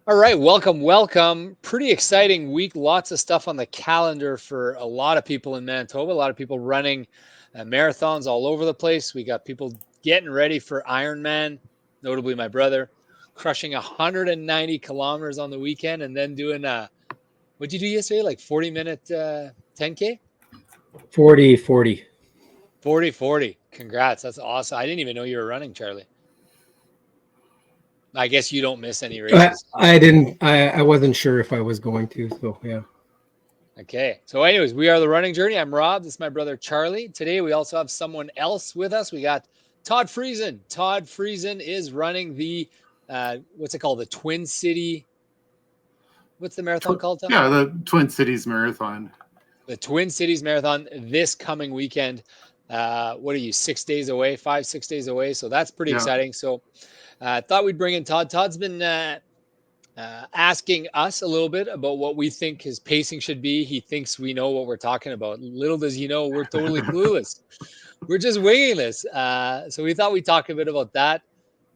All right, welcome. Pretty exciting week. Lots of stuff on the calendar for a lot of people in Manitoba. A lot of people running marathons all over the place. We got people getting ready for Ironman, notably my brother, crushing 190 kilometers on the weekend and then doing what'd you do yesterday? Like 40-minute 10K? 40. 40. Congrats. That's awesome. I didn't even know you were running, Charlie. I guess you don't miss any I, races. I didn't. I wasn't sure if I was going to. So yeah. Okay. So, anyways, we are the Running Journey. I'm Rob. This is my brother Charlie. Today, we also have someone else with us. We got Todd Friesen. Todd Friesen is running the, what's it called? The Twin City. What's the marathon called, Todd? Yeah, the Twin Cities Marathon. The Twin Cities Marathon this coming weekend. What are you, 6 days away, 6 days away? So, that's pretty Yeah. exciting. So, I thought we'd bring in Todd. Todd's been asking us a little bit about what we think his pacing should be. He thinks we know what we're talking about. Little does he know, we're totally clueless. We're just winging this. So we thought we'd talk a bit about that.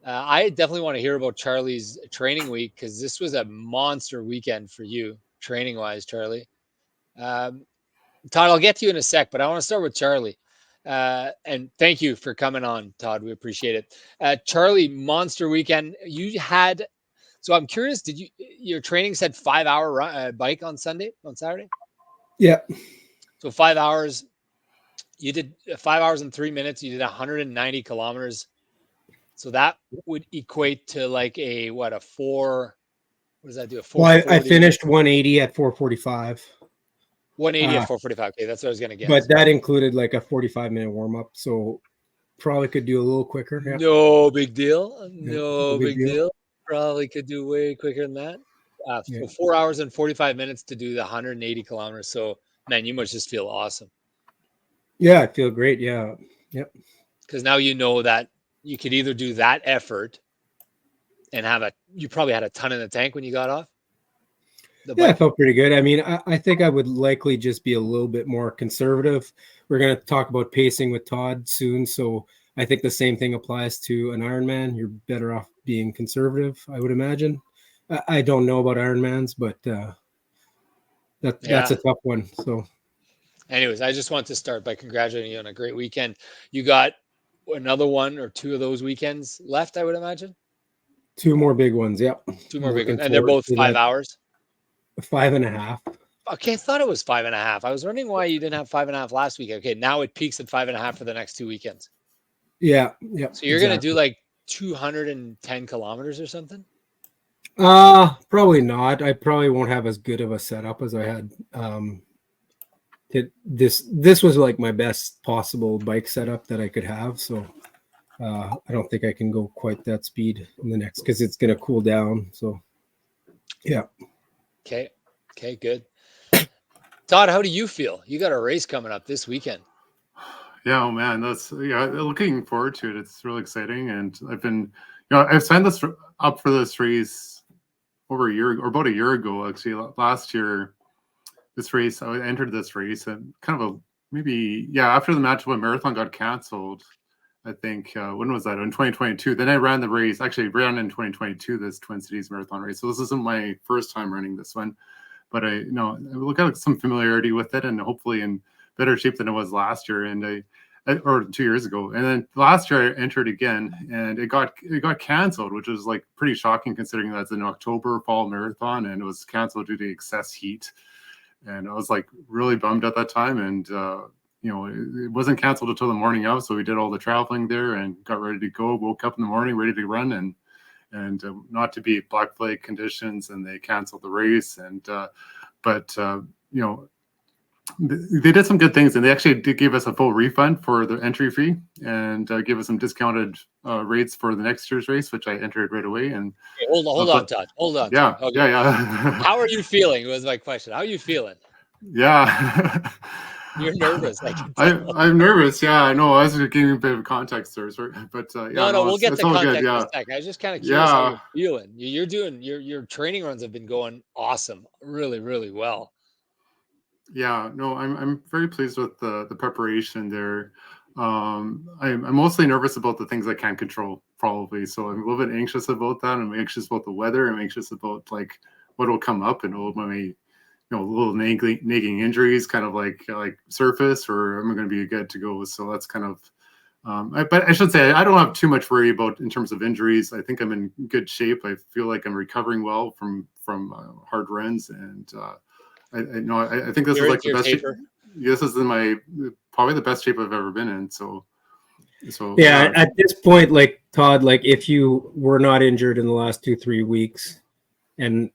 I definitely want to hear about Charlie's training week because this was a monster weekend for you, training wise, Charlie. Um, Todd, I'll get to you in a sec, but I want to start with Charlie. And thank you for coming on, Todd. We appreciate it. Charlie, monster weekend. You had so I'm curious, did your training said 5 hour bike on Saturday? Yeah. So 5 hours, you did 5 hours and 3 minutes, you did 190 kilometers. So that would equate to like a four, what does that do? A Well, I 440, finished 180 at 4:45. 180 at 445. Okay, that's what I was going to But guess. that included like a 45-minute warm up, so probably could do a little quicker. Yeah. No big deal. Yeah, No big big deal. deal. Probably could do way quicker than that. Yeah. So 4 hours and 45 minutes to do the 180 kilometers. So, man, you must just feel awesome. Yeah, I feel great. Yeah. Yep. Because now you know that you could either do that effort and you probably had a ton in the tank when you got off the Yeah, I bike. felt pretty good. I mean, I think I would likely just be a little bit more conservative. We're going to talk about pacing with Todd soon. So I think the same thing applies to an Ironman. You're better off being conservative, I would imagine. I don't know about Ironmans, but that's Yeah. a tough one. So Anyways, I just want to start by congratulating you on a great weekend. You got another one or two of those weekends left, I would imagine. two more big ones. Yep. Two more big Looking ones. And they're forward both to 5 hours. that. 5.5. Okay, I thought it was 5.5. I was wondering why you didn't have 5.5 last week. Okay, now it peaks at 5.5 for the next 2 weekends. Yeah. Yep. So you're gonna do like 210 kilometers or something? Probably not. I probably won't have as good of a setup as I had. This was like my best possible bike setup that I could have. So I don't think I can go quite that speed in the next because it's gonna cool down. So yeah. Okay. Okay, good. Todd, how do you feel? You got a race coming up this weekend. Yeah, oh man, looking forward to it. It's really exciting, and I've signed this up for this race over a year or about a year ago. Actually, last year, I entered this race and kind of after the Manitoba Marathon got canceled. I think when was that? In 2022. Then I ran the race. Actually, ran in 2022 this Twin Cities Marathon race. So this isn't my first time running this one, but I look at some familiarity with it, and hopefully in better shape than it was last year. And or 2 years ago. And then last year I entered again, and it got canceled, which was like pretty shocking considering that's an October fall marathon, and it was canceled due to excess heat. And I was like really bummed at that time. And it wasn't canceled until the morning of, so we did all the traveling there and got ready to go. Woke up in the morning ready to run, and not to be black flag conditions, and they canceled the race. And they did some good things, and they actually did give us a full refund for the entry fee, and give us some discounted rates for the next year's race, which I entered right away. And Okay, hold on, Todd. Hold on. yeah, Todd. Okay. yeah. How are you feeling? Was my question. How are you feeling? Yeah. You're nervous. I can tell. I'm nervous. Yeah, I know. I was giving a bit of context there, but No, we'll get it's the all context good. in a Yeah, second. I was just kind of curious how yeah. you're feeling. You're doing your training runs have been going awesome, really, really well. Yeah, no, I'm very pleased with the preparation there. I'm mostly nervous about the things I can't control, probably. So I'm a little bit anxious about that. I'm anxious about the weather. I'm anxious about like what will come up and will my little nagging injuries kind of like surface, or am I going to be good to go? So that's kind of. But I should say I don't have too much worry about in terms of injuries. I think I'm in good shape. I feel like I'm recovering well from hard runs, and I think this is like the best shape. This is probably the best shape I've ever been in. So yeah. At this point, like Todd, like if you were not injured in the last 2-3 weeks, and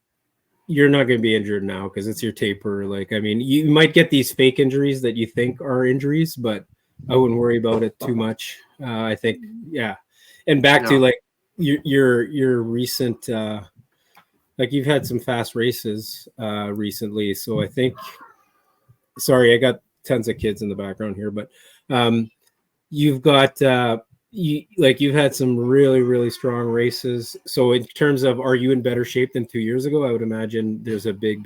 you're not going to be injured now because it's your taper. Like, I mean, you might get these fake injuries that you think are injuries, but I wouldn't worry about it too much. I think, yeah. And back to like your recent, like you've had some fast races recently. So I think, sorry, I got tons of kids in the background here, but you've got, you've had some really, really strong races. So in terms of, are you in better shape than 2 years ago? I would imagine there's a big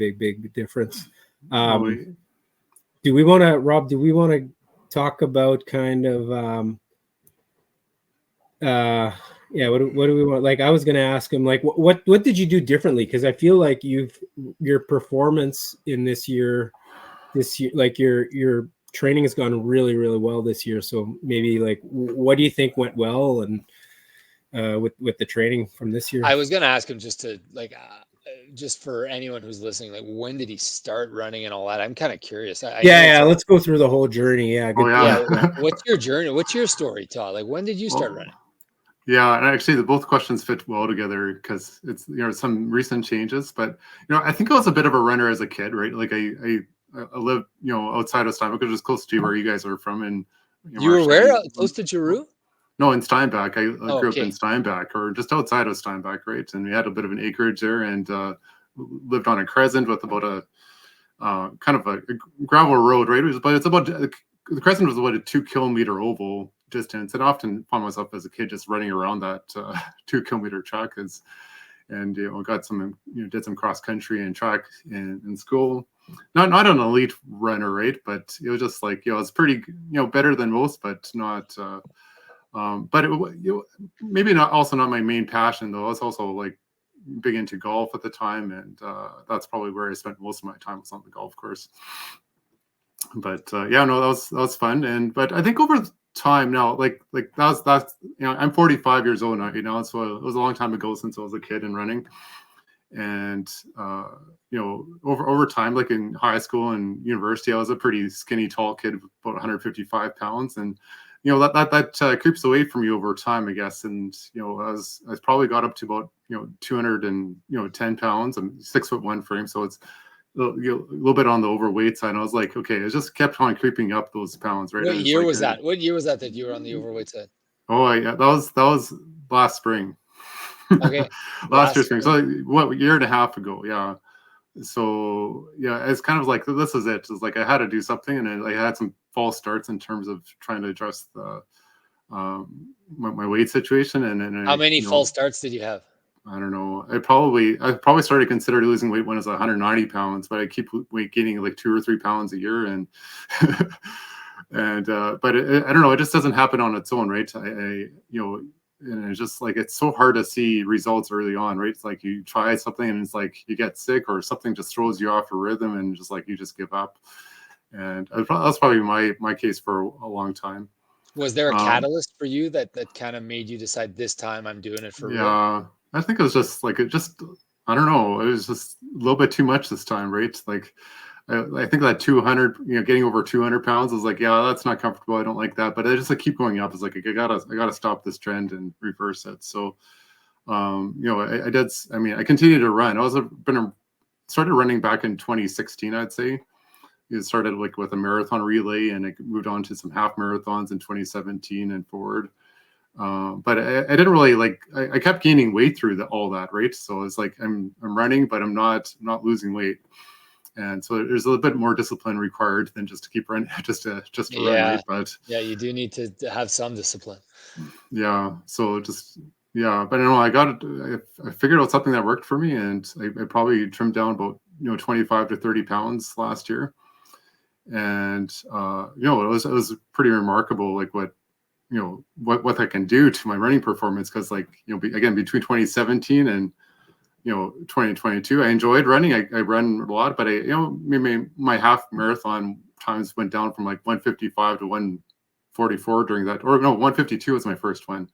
difference. Do we want to, Rob, talk about kind of what do we want? Like I was going to ask him, like what did you do differently, because I feel like your performance in this year like your training has gone really, really well this year. So maybe like what do you think went well and with the training from this year? I was going to ask him just to like just for anyone who's listening, like when did he start running and all that? I'm kind of curious. Let's go through the whole journey. Yeah. What's your journey? What's your story, Todd? Like when did you start running? Yeah, and actually, both questions fit well together because it's some recent changes. But I think I was a bit of a runner as a kid, right? Like I lived outside of Steinbach, which is close to where you guys are from, and you were where close to Giroux? No, in Steinbach. I grew up in Steinbach, or just outside of Steinbach, right? And we had a bit of an acreage there, and lived on a crescent with about a kind of a gravel road, right? The crescent was about a 2-kilometer oval distance, and often found myself as a kid just running around that 2-kilometer track, and got some did some cross country and track in school. Not an elite runner, right? But it was just like it's pretty better than most, but not. But maybe not my main passion though. I was also like big into golf at the time, and that's probably where I spent most of my time, was on the golf course. But that was fun. But I think over time now, like that's I'm 45 years old now, so it was a long time ago since I was a kid and running. And over time, like in high school and university, I was a pretty skinny, tall kid, about 155 pounds, and that creeps away from you over time, I guess. And I probably got up to about 210 pounds. I'm 6'1" frame, so it's a little bit on the overweight side. And I was like, okay, it just kept on creeping up those pounds, right? What year was that? What year was that you were on the overweight side? Oh yeah, that was last spring. Okay. last year spring. So what, year and a half ago? Yeah. So it's kind of like, this is it. It's like I had to do something, and I had some false starts in terms of trying to address the my weight situation. And how many false starts did you have? I don't know. I probably started considering losing weight when I was 190 pounds, but I keep weight gaining like 2 or 3 pounds a year, and but I don't know. It just doesn't happen on its own, right? And it's just like, it's so hard to see results early on, right? It's like you try something and it's like you get sick, or something just throws you off your rhythm, and just like you just give up. And that's probably my case for a long time. Was there a catalyst for you that kind of made you decide, this time I'm doing it for real? Yeah, I think it was just like, I don't know. It was just a little bit too much this time, right? Like, I think that 200, getting over 200 pounds was like, yeah, that's not comfortable. I don't like that. But I just like keep going up. It's like, I gotta stop this trend and reverse it. So, I did. I mean, I continued to run. Started running back in 2016, I'd say. It started like with a marathon relay, and it moved on to some half marathons in 2017 and forward. But I didn't really like. I kept gaining weight through all that, right? So it's like I'm running, but I'm not losing weight. And so there's a little bit more discipline required than just to keep running, just to run, right? But you do need to have some discipline. Yeah. So but I figured out something that worked for me, and I probably trimmed down about 25 to 30 pounds last year. And it was pretty remarkable, like what I can do to my running performance, because again, between 2017 and 2022, I enjoyed running. I run a lot, but my half marathon times went down from like 155 to 144 during that, or no, 152 was my first one.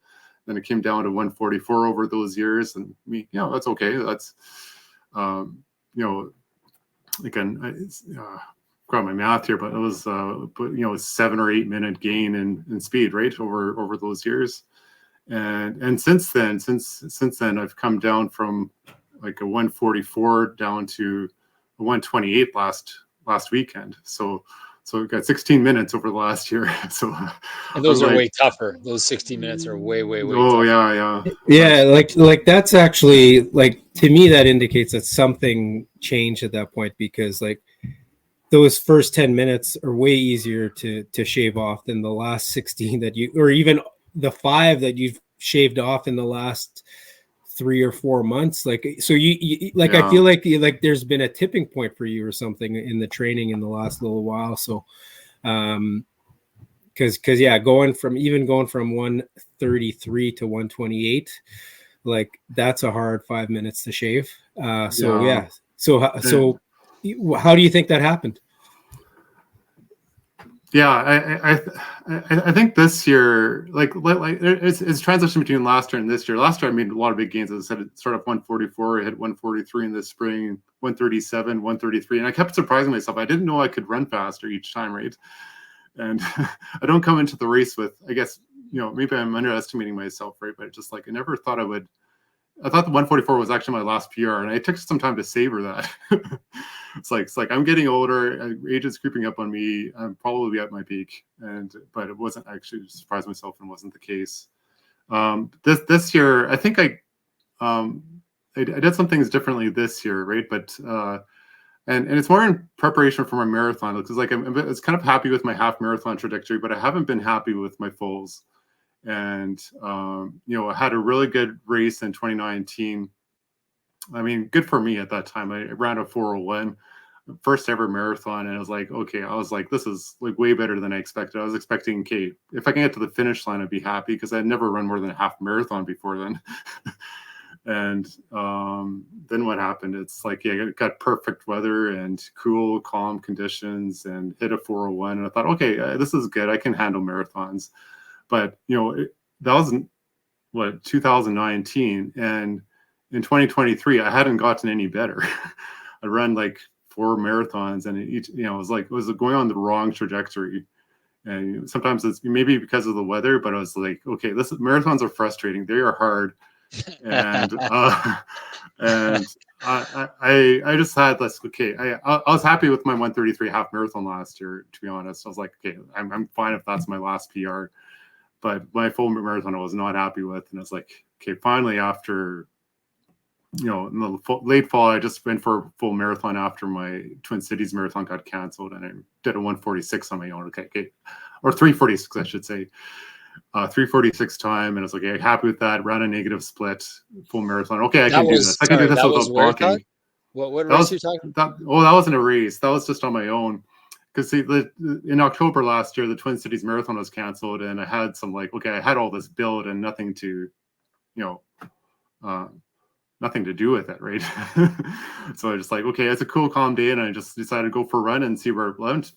Then it came down to 144 over those years, and that's okay. That's again, got my math here, but it was 7 or 8 minute gain in speed, right, over those years. And since then I've come down from like a 144 down to a 128 last weekend. So we've got 16 minutes over the last year. So and those are way tougher. Those 16 minutes are way tougher. Yeah, like that's actually, like, to me that indicates that something changed at that point, because like those first 10 minutes are way easier to shave off than the last 16 that you, or even the 5 that you've shaved off in the last 3 or 4 months. Like, so you like, I feel like there's been a tipping point for you or something in the training in the last little while. So, because going from 133 to 128, like that's a hard 5 minutes to shave. So how do you think that happened? Yeah, I think this year, like it's transition between last year and this year. Last year I made a lot of big gains. As I said, it started off 144, I hit 143 in the spring, 137, 133, and I kept surprising myself. I didn't know I could run faster each time, right? And I don't come into the race with, I guess, maybe I'm underestimating myself, right? But just like I never thought I would. I thought the 144 was actually my last PR, and I took some time to savor that. It's like I'm getting older, age is creeping up on me. I'm probably at my peak, but it wasn't. I actually surprised myself, and wasn't the case. This year, I think I did some things differently this year, right? But and it's more in preparation for my marathon, because like I was kind of happy with my half marathon trajectory, but I haven't been happy with my fulls. And I had a really good race in 2019. I mean, good for me at that time. I ran a 4:01, first ever marathon, and I was like, okay, this is like way better than I expected. I was expecting, okay, if I can get to the finish line, I'd be happy, because I'd never run more than a half marathon before then. And then what happened? It's like, it got perfect weather and cool, calm conditions, and hit a 4:01, and I thought, okay, this is good. I can handle marathons. But that was 2019, and in 2023 I hadn't gotten any better. I ran like 4 marathons, and each it was going on the wrong trajectory. And sometimes it's maybe because of the weather, but I was like, okay, marathons are frustrating. They are hard. And I just had this. Okay, I was happy with my 133 half marathon last year, to be honest. I was like, okay, I'm fine if that's my last PR. But my full marathon I was not happy with, and I was like, okay, finally, after in the late fall, I just went for a full marathon after my Twin Cities marathon got canceled, and I did a 146 on my own. Okay, or 346, I should say, 346 time, and I was like, okay, happy with that. Ran a negative split, full marathon. Okay, I can do this. I can do this without bonking. What race are you talking about? That wasn't a race. That was just on my own. Because in October last year, the Twin Cities Marathon was canceled, and I had some I had all this build and nothing to, nothing to do with it, right? So I just like, okay, it's a cool, calm day, and I just decided to go for a run and see where it went,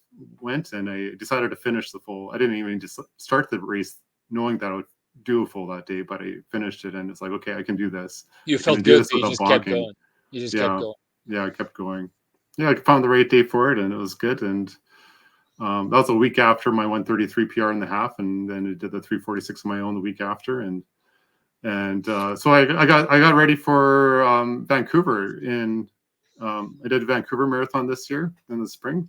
and I decided to finish the full. I didn't even just start the race knowing that I would do a full that day, but I finished it, and it's like, okay, I can do this. You felt good, so you just kept going. You just kept going. Yeah, I kept going. Yeah, I found the right day for it, and it was good. And that was a week after my 133 PR in the half, and then I did the 346 on my own the week after, and so I got ready for Vancouver. I did a Vancouver marathon this year in the spring.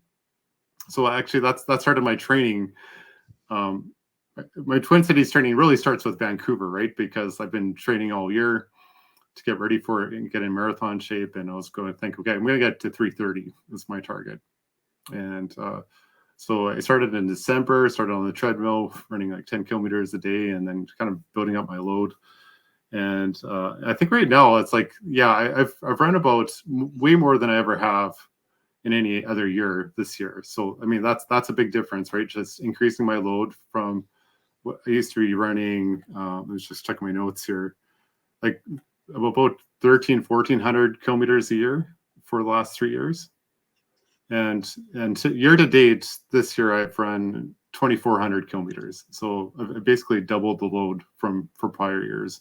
So actually, that started my training. My Twin Cities training really starts with Vancouver, right? Because I've been training all year to get ready for it and get in marathon shape, and I was going to think, okay, I'm going to get to 3:30 is my target, and so I started in December, started on the treadmill, running like 10 kilometers a day, and then kind of building up my load. And I think right now it's like, I've run about way more than I ever have in any other year this year. So, I mean, that's a big difference, right? Just increasing my load from what I used to be running. I was just checking my notes here, like about 1,400 kilometers a year for the last 3 years. And year to date this year, I've run 2,400 kilometers. So I've basically doubled the load for prior years.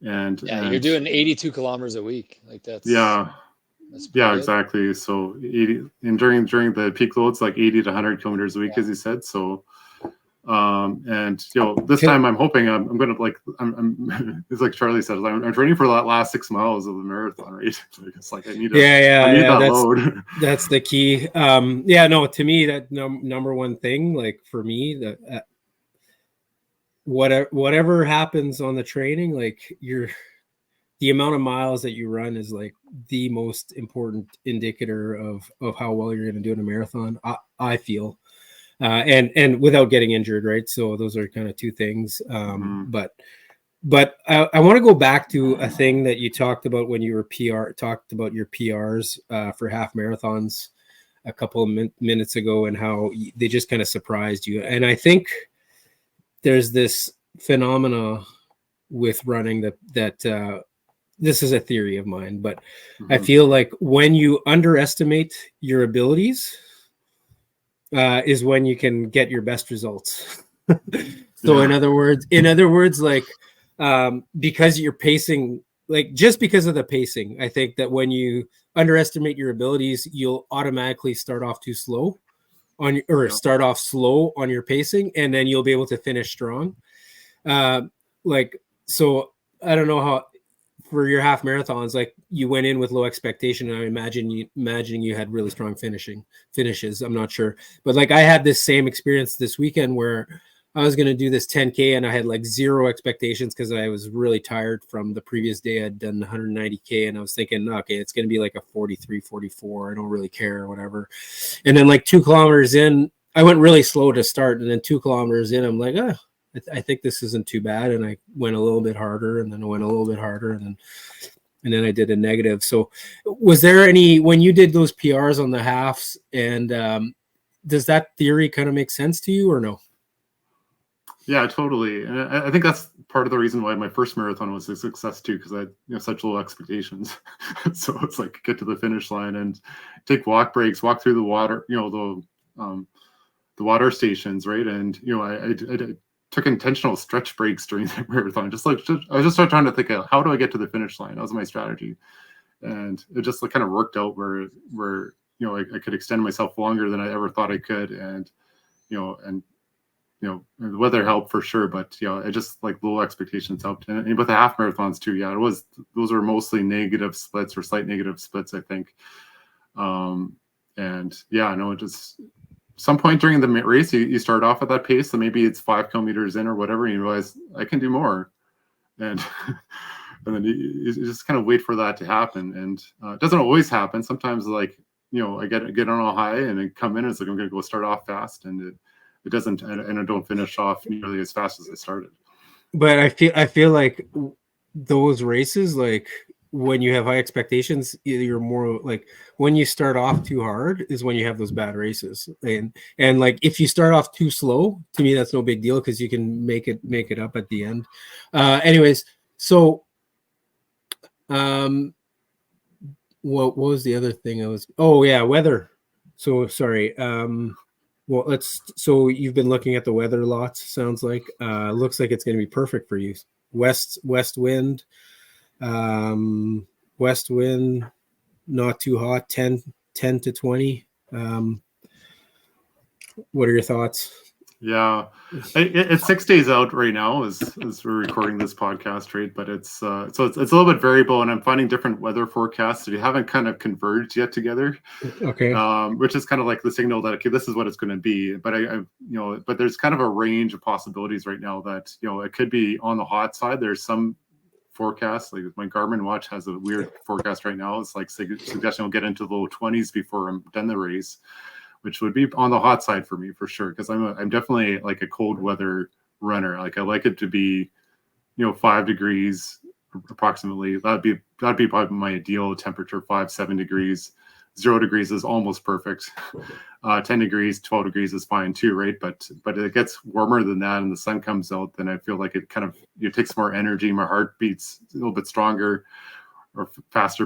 And you're doing 82 kilometers a week. Like that's yeah, good. exactly. So 80 and during the peak loads, like 80 to 100 kilometers a week, as you said. So and this time I'm hoping I'm gonna I'm it's like Charlie said, I'm training for that last 6 miles of the marathon, right? It's like I need that load. That's the key. To me, that number one thing, like for me, that whatever happens on the training, like the amount of miles that you run is like the most important indicator of how well you're going to do in a marathon. I feel. And without getting injured, right? So those are kind of two things. But I want to go back to a thing that you talked about when you were talked about your PRs for half marathons a couple of minutes ago, and how they just kind of surprised you. And I think there's this phenomena with running that this is a theory of mine, but I feel like when you underestimate your abilities, is when you can get your best results. So in other words, like because you're pacing, like just because of the pacing, I think that when you underestimate your abilities, you'll automatically start off too slow start off slow on your pacing, and then you'll be able to finish strong. So I don't know how for your half marathons, like you went in with low expectation, and I imagine you had really strong finishes. I'm not sure, but like I had this same experience this weekend where I was going to do this 10K and I had like zero expectations because I was really tired from the previous day. I'd done 190K and I was thinking, okay, it's going to be like a 43, 44. I don't really care or whatever. And then like 2 kilometers in, I went really slow to start. And then 2 kilometers in, I'm like, I think this isn't too bad. And I went a little bit harder, and then I went a little bit harder, and then I did a negative. So was there when you did those PRs on the halves, and does that theory kind of make sense to you or no? Yeah, totally. And I think that's part of the reason why my first marathon was a success too, because I had such low expectations. So it's like get to the finish line and take walk breaks, walk through the water, the water stations, right? And I took intentional stretch breaks during the marathon. I was just trying to think of how do I get to the finish line? That was my strategy, and it just kind of worked out where I could extend myself longer than I ever thought I could, and the weather helped for sure, but it just like low expectations helped. And with the half marathons too, those were mostly negative splits or slight negative splits, I think. Just some point during the race, you start off at that pace, so maybe it's 5 kilometers in or whatever, and you realize I can do more, and and then you just kind of wait for that to happen, and it doesn't always happen. Sometimes I get on a high and then come in and it's like I'm going to go start off fast, and it doesn't, and I don't finish off nearly as fast as I started. But I feel like those races, like when you have high expectations, you're more like when you start off too hard is when you have those bad races. And like if you start off too slow, to me that's no big deal because you can make it up at the end. Anyways, so what was the other thing weather. So sorry. So you've been looking at the weather lots, sounds like. Looks like it's going to be perfect for you. West wind, not too hot, 10 to 20. What are your thoughts? Yeah, it's 6 days out right now as we're recording this podcast, right? But it's a little bit variable, and I'm finding different weather forecasts that you haven't kind of converged yet together. Okay. Which is kind of like the signal that okay, this is what it's going to be. But but there's kind of a range of possibilities right now that it could be on the hot side. There's some forecasts, like my Garmin watch has a weird forecast right now. It's like suggesting we'll get into the low 20s before I'm done the race, which would be on the hot side for me for sure, because I'm definitely like a cold weather runner. Like I like it to be 5 degrees approximately. That'd be probably my ideal temperature, 5-7 degrees. 0 degrees is almost perfect. 10 degrees, 12 degrees is fine too, right? But it gets warmer than that and the sun comes out, then I feel like it kind of, it takes more energy. My heart beats a little bit stronger or faster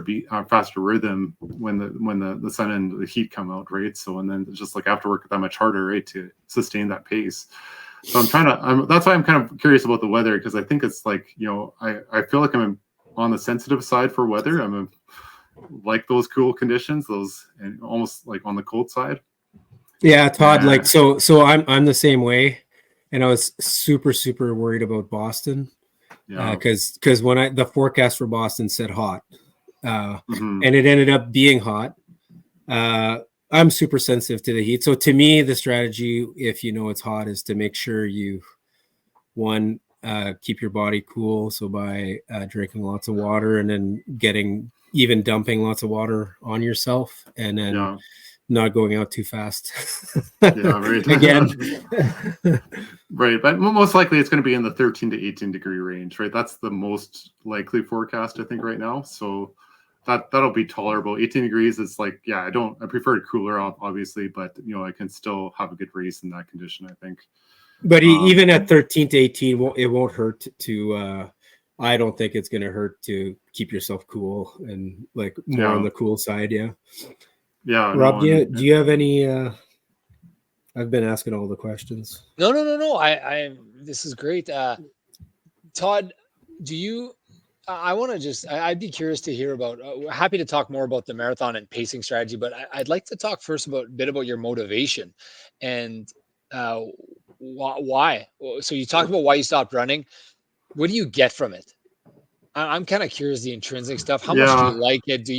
rhythm when the sun and the heat come out, right? So, and then it's just like after work that much harder, right, to sustain that pace. So that's why I'm kind of curious about the weather, because I think it's like, I feel like I'm on the sensitive side for weather. Like those cool conditions, and almost like on the cold side. Yeah, Todd, like so I'm the same way, and I was super worried about Boston. Because when the forecast for Boston said hot, and it ended up being hot. I'm super sensitive to the heat. So to me, the strategy, if it's hot, is to make sure you, one, keep your body cool. So by drinking lots of water, and then dumping lots of water on yourself, and then not going out too fast. Right. Again. Right. But most likely it's going to be in the 13 to 18 degree range, right? That's the most likely forecast, I think, right now. So that'll be tolerable. 18 degrees is like, I prefer it cooler, obviously, but I can still have a good race in that condition, I think. But even at 13 to 18, it won't hurt to, I don't think it's going to hurt to keep yourself cool and like more on the cool side. Yeah. Yeah. Rob, do you have any, I've been asking all the questions. No. This is great. Todd, I'd be curious to hear about, happy to talk more about the marathon and pacing strategy, but I'd like to talk first a bit about your motivation and why. So you talked about why you stopped running. What do you get from it? I'm kind of curious, the intrinsic stuff. How much do you like it?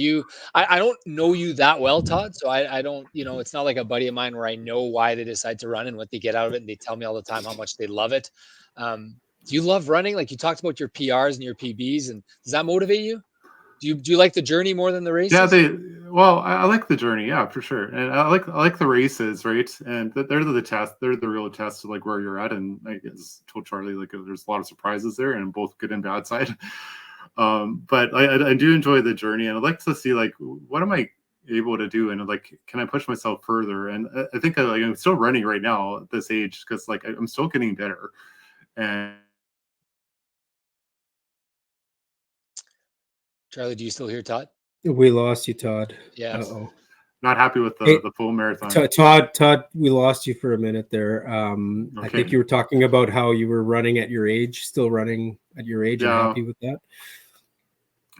I don't know you that well, Todd. So I don't, it's not like a buddy of mine where I know why they decide to run and what they get out of it. And they tell me all the time how much they love it. Do you love running? Like you talked about your PRs and your PBs, and does that motivate you? Do you like the journey more than the races? I like the journey. Yeah, for sure. And I like the races, right? And they're the test. They're the real test of like where you're at. And I guess told Charlie, like there's a lot of surprises there, and both good and bad side. But I do enjoy the journey, and I'd like to see like what am I able to do, and like can I push myself further? And I think I'm still running right now at this age because like I'm still getting better. And Charlie, do you still hear Todd? We lost you, Todd. Yeah. Not happy with the full marathon. Todd, we lost you for a minute there. Okay. I think you were talking about how you were running at your age, still running at your age. Yeah. And happy with that?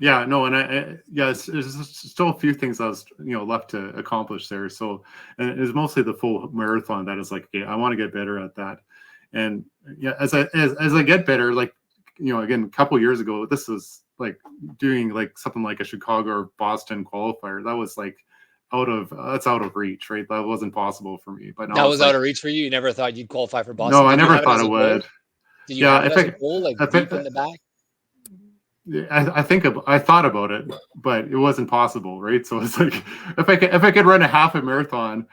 Yeah, no, and there's still a few things I was left to accomplish there. So, and it was mostly the full marathon that is like, okay, I want to get better at that. And as I get better, like again, a couple of years ago, this was like doing like something like a Chicago or Boston qualifier. That was like out of reach, right? That wasn't possible for me. But now that was out of reach for you. You never thought you'd qualify for Boston. No, I never thought it would. Did you have it as a goal, like deep in the back? I thought about it, but it wasn't possible, right? So it's like if I could run a half a marathon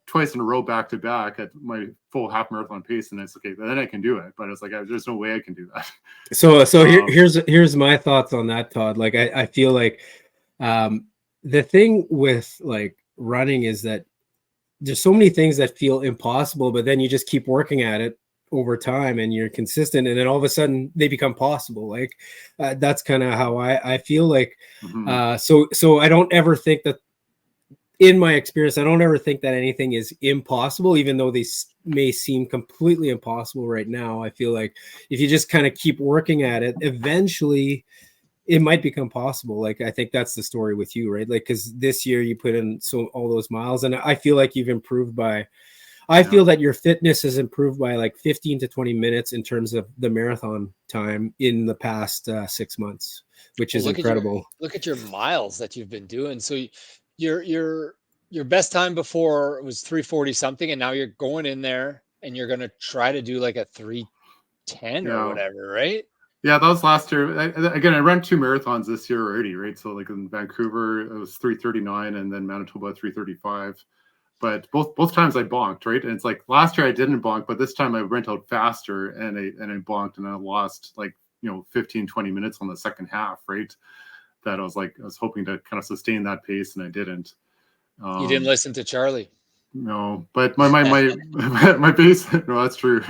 twice in a row back to back at my full half marathon pace, and it's okay, then I can do it. But it's like there's no way I can do that. So here's my thoughts on that, Todd. Like I feel like the thing with like running is that there's so many things that feel impossible, but then you just keep working at it over time and you're consistent, and then all of a sudden they become possible. Like that's kind of how I feel like. So I don't ever think that, in my experience, I don't ever think that anything is impossible, even though they may seem completely impossible right now. I feel like if you just kind of keep working at it, eventually it might become possible. Like, I think that's the story with you, right? Like, because this year you put in all those miles, and I feel like you've improved I feel that your fitness has improved by like 15 to 20 minutes in terms of the marathon time in the past 6 months, which is incredible. Look at your miles that you've been doing. So your best time before was 340 something, and now you're going in there and you're going to try to do like a 310 or whatever, right? Yeah, that was last year. I ran 2 marathons this year already, right? So like in Vancouver, it was 339, and then Manitoba 335. But both times I bonked, right? And it's like last year I didn't bonk, but this time I went out faster and I bonked, and I lost like 15, 20 minutes on the second half, right? That I was hoping to kind of sustain that pace, and I didn't. You didn't listen to Charlie. No, but my base. No, that's true.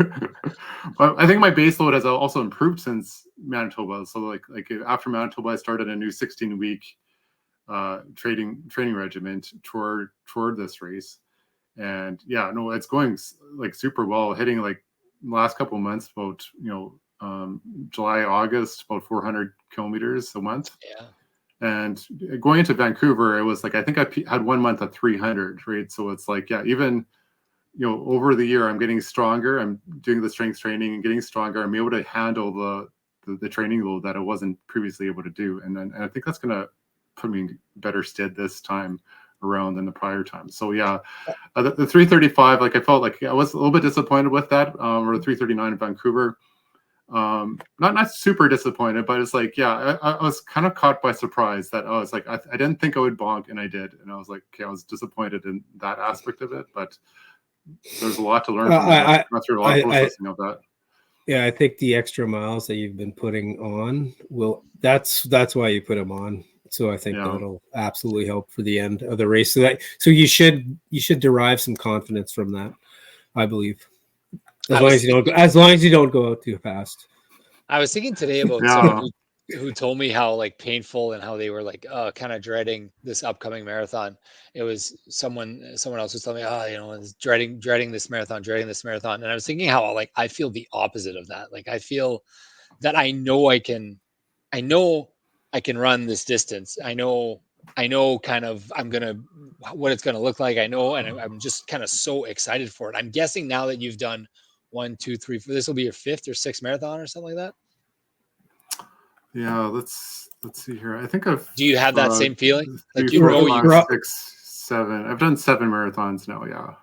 But I think my base load has also improved since Manitoba. So like after Manitoba, I started a new 16-week training regiment toward this race, and yeah, no, it's going like super well. Hitting like the last couple of months, about July, August, about 400 kilometers a month. Yeah. And going into Vancouver, it was like, I think I had 1 month at 300, right? So it's like, yeah, even, over the year, I'm getting stronger. I'm doing the strength training and getting stronger. I'm able to handle the training load that I wasn't previously able to do. And I think that's going to put me in better stead this time around than the prior time. So yeah, the 335, like I felt like I was a little bit disappointed with that, or the 339 in Vancouver. Not super disappointed, but it's like, yeah, I was kind of caught by surprise that I was like, I didn't think I would bonk, and I did, and I was like, okay, I was disappointed in that aspect of it, but there's a lot to learn from that. That's through a lot of processing of that. Yeah, I think the extra miles that you've been putting on that's why you put them on. So I think that'll absolutely help for the end of the race. So you should derive some confidence from that, I believe. As long as you don't go out too fast. I was thinking today about someone who told me how like painful and how they were like kind of dreading this upcoming marathon. It was someone else was telling me, it's dreading this marathon. And I was thinking how like I feel the opposite of that. Like I feel that I know I can run this distance. I know kind of what it's gonna look like. I know, and I'm just kind of so excited for it. I'm guessing now that you've done 1, 2, 3, 4. This will be your 5th or 6th marathon or something like that. Yeah, let's see here. I think Do you have that same feeling? Like 6, 7. I've done 7 marathons now. Yeah.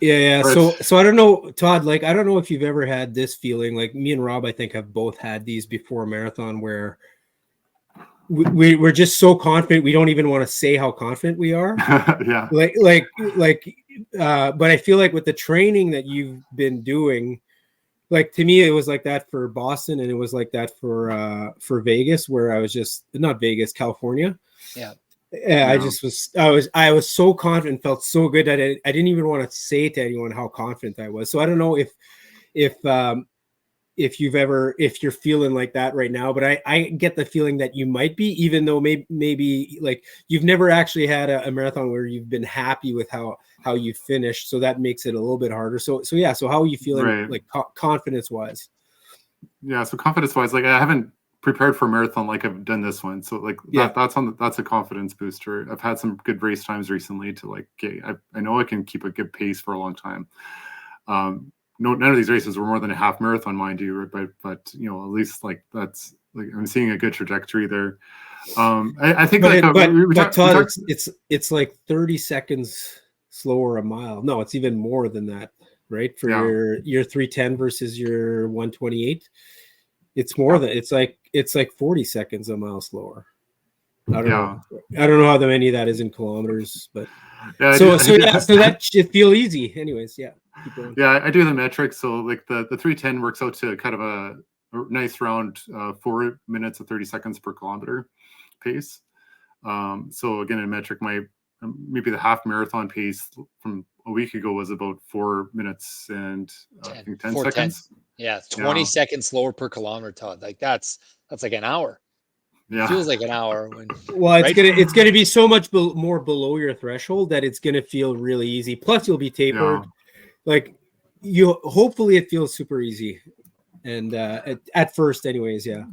Yeah. So I don't know, Todd. Like I don't know if you've ever had this feeling. Like me and Rob, I think have both had these before a marathon where we're just so confident we don't even want to say how confident we are. Yeah. But I feel like with the training that you've been doing, like to me, it was like that for Boston, and it was like that for Vegas, where I was just not Vegas, California. Yeah. I was so confident, felt so good that I didn't even want to say to anyone how confident I was. So I don't know if you're feeling like that right now, but I get the feeling that you might be, even though maybe like you've never actually had a marathon where you've been happy with how you finished. So that makes it a little bit harder. So how are you feeling like confidence wise? Yeah. So confidence wise, like I haven't prepared for a marathon like I've done this one. So like that's a confidence booster. I've had some good race times recently to like, okay, I know I can keep a good pace for a long time. None of these races were more than a half marathon, mind you, but at least like that's like I'm seeing a good trajectory there. I think Todd, it's like 30 seconds slower a mile. No, it's even more than that, right? For your 310 versus your 128, it's more than it's like 40 seconds a mile slower. I don't know how many of that is in kilometers, but so that should feel easy. Anyways, keep going. Yeah, I do the metrics. So like the 310 works out to kind of a nice round 4 minutes and 30 seconds per kilometer pace. So again, in metric, maybe the half marathon pace from a week ago was about 4 minutes and I think 10 seconds. Yeah, 20 seconds slower per kilometer, Todd. Like that's like an hour. Yeah, it feels like an hour. It's gonna be so much more below your threshold that it's gonna feel really easy. Plus, you'll be tapered. Yeah. Like hopefully it feels super easy, and at first, anyways. Yeah.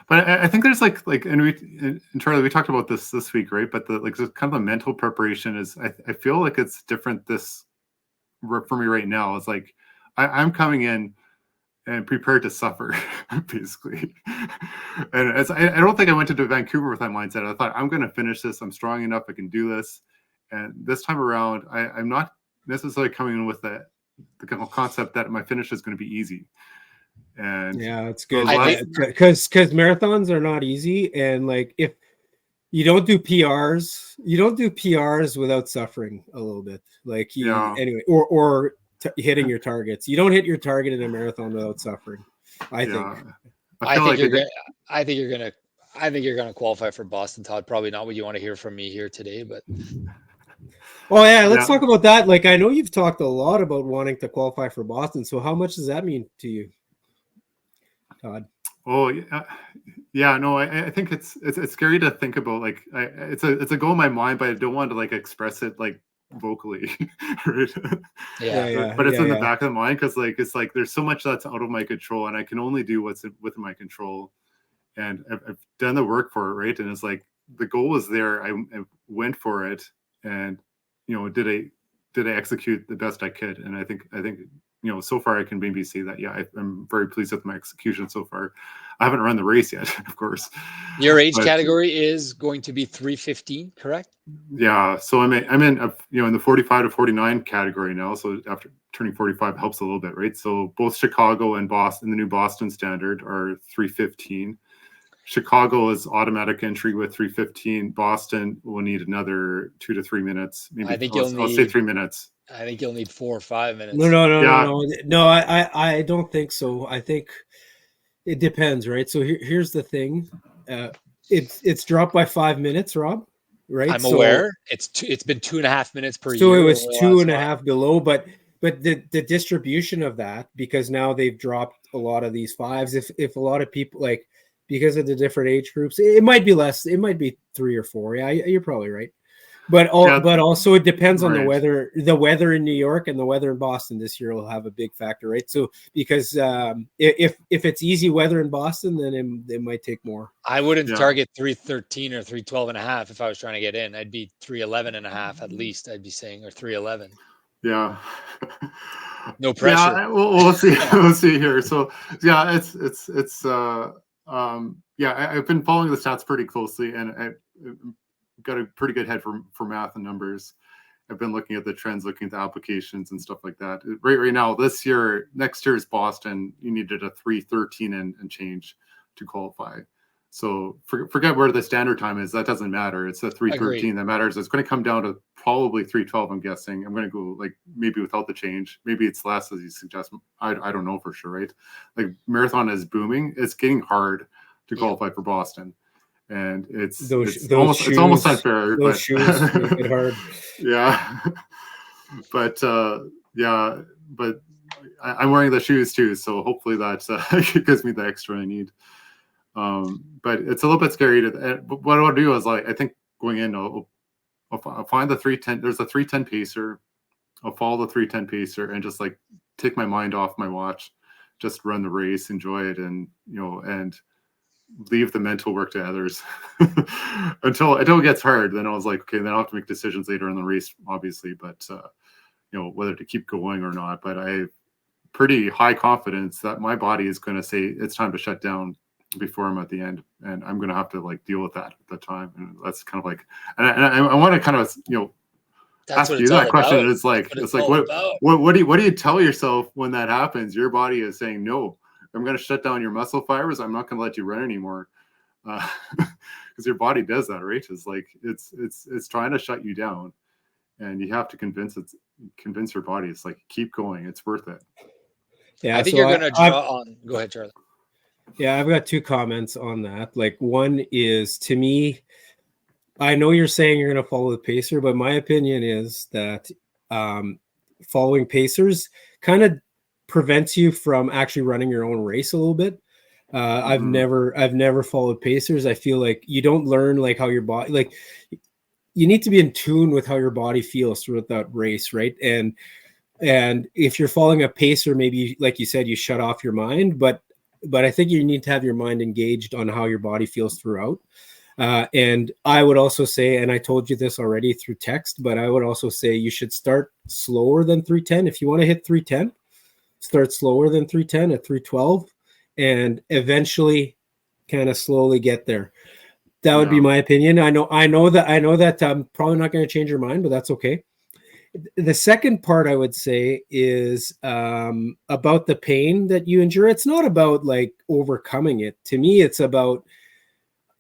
But I think there's like and Charlie, we talked about this week, right? But the kind of the mental preparation is I feel like it's different for me right now. It's like I'm coming in and prepared to suffer, basically. And I don't think I went into Vancouver with that mindset. I thought, I'm going to finish this. I'm strong enough. I can do this. And this time around, I'm not necessarily coming in with the kind of concept that my finish is going to be easy. And yeah, it's good. Because marathons are not easy. And like, if you don't do PRs without suffering a little bit. Like, anyway, or hitting your targets. You don't hit your target in a marathon without suffering. I think you're gonna qualify for Boston, Todd. Probably not what you want to hear from me here today, but Oh yeah, let's talk about that. Like, I know you've talked a lot about wanting to qualify for Boston. So how much does that mean to you, Todd? Oh yeah, no, I think it's scary to think about. Like, it's a goal in my mind, but I don't want to like express it like vocally, right? But it's in the back of the mind because like it's like there's so much that's out of my control, and I can only do what's within my control. And I've done the work for it, right? And it's like the goal was there. I went for it, and did I execute the best I could? And I think so far I can maybe say that I'm very pleased with my execution so far. I haven't run the race yet, of course. Your age category is going to be 315, correct? Yeah, so I'm in in the 45 to 49 category now. So after turning 45 helps a little bit, right? So both Chicago and Boston, the new Boston standard, are 315. Chicago is automatic entry with 315. Boston will need another 2 to 3 minutes. Maybe I'll say 3 minutes. I think you'll need 4 or 5 minutes. No. I don't think so. I think it depends, right? So here's the thing. It's dropped by 5 minutes, Rob. Right? I'm aware. It's been 2.5 minutes per year. So it was 2.5 below, but the distribution of that, because now they've dropped a lot of these fives. If a lot of people like, because of the different age groups, it might be less. It might be 3 or 4. Yeah, you're probably right. But also it depends on the weather. The weather in New York and the weather in Boston this year will have a big factor, right? So because if it's easy weather in Boston, then it might take more. I wouldn't target 313 or 312 and a half if I was trying to get in. I'd be 311 and a half at least. I'd be saying, or 311. Yeah. No pressure. Yeah, we'll see. We'll see here. So yeah, it's I've been following the stats pretty closely, and I've got a pretty good head for math and numbers. I've been looking at the trends, looking at the applications and stuff like that. Right now, next year's Boston, you needed a 313 and change to qualify. So forget where the standard time is. That doesn't matter. It's a 313 that matters. It's going to come down to probably 312. I'm guessing. I'm going to go like maybe without the change. Maybe it's less, as you suggest. I don't know for sure, right? Like marathon is booming. It's getting hard to qualify for Boston, and it's almost unfair. Those shoes make it hard. Yeah, but I'm wearing the shoes too, so hopefully that gives me the extra I need. But it's a little bit scary but what I'll do is I think going in, I'll find the 310. There's a 310 pacer. I'll follow the 310 pacer and just like take my mind off my watch, just run the race, enjoy it, and leave the mental work to others until it gets hard. Then I was like, okay, then I'll have to make decisions later in the race, obviously, but whether to keep going or not. But I have pretty high confidence that my body is going to say it's time to shut down before I'm at the end, and I'm going to have to like deal with that at the time. And that's kind of like, and I want to kind of ask you that question. It's like what do you tell yourself when that happens? Your body is saying, no, I'm going to shut down your muscle fibers. I'm not going to let you run anymore, because your body does that, right? It's like it's trying to shut you down, and you have to convince your body. It's like, keep going. It's worth it. Yeah, I think you're going to draw on. Go ahead, Charlie. Yeah, I've got 2 comments on that. Like, one is, to me, I know you're saying you're going to follow the pacer, but my opinion is that following pacers kind of prevents you from actually running your own race a little bit. I've never followed pacers. I feel like you don't learn like how your body, like you need to be in tune with how your body feels throughout that race, right? And if you're following a pacer, maybe like you said, you shut off your mind, but I think you need to have your mind engaged on how your body feels throughout. And I would also say, and I told you this already through text, but I would also say you should start slower than 310. If you want to hit 310, start slower than 310 at 312, and eventually kind of slowly get there. That would be my opinion. I know that I'm probably not going to change your mind, but that's okay. The second part I would say is about the pain that you endure. It's not about like overcoming it. To me, it's about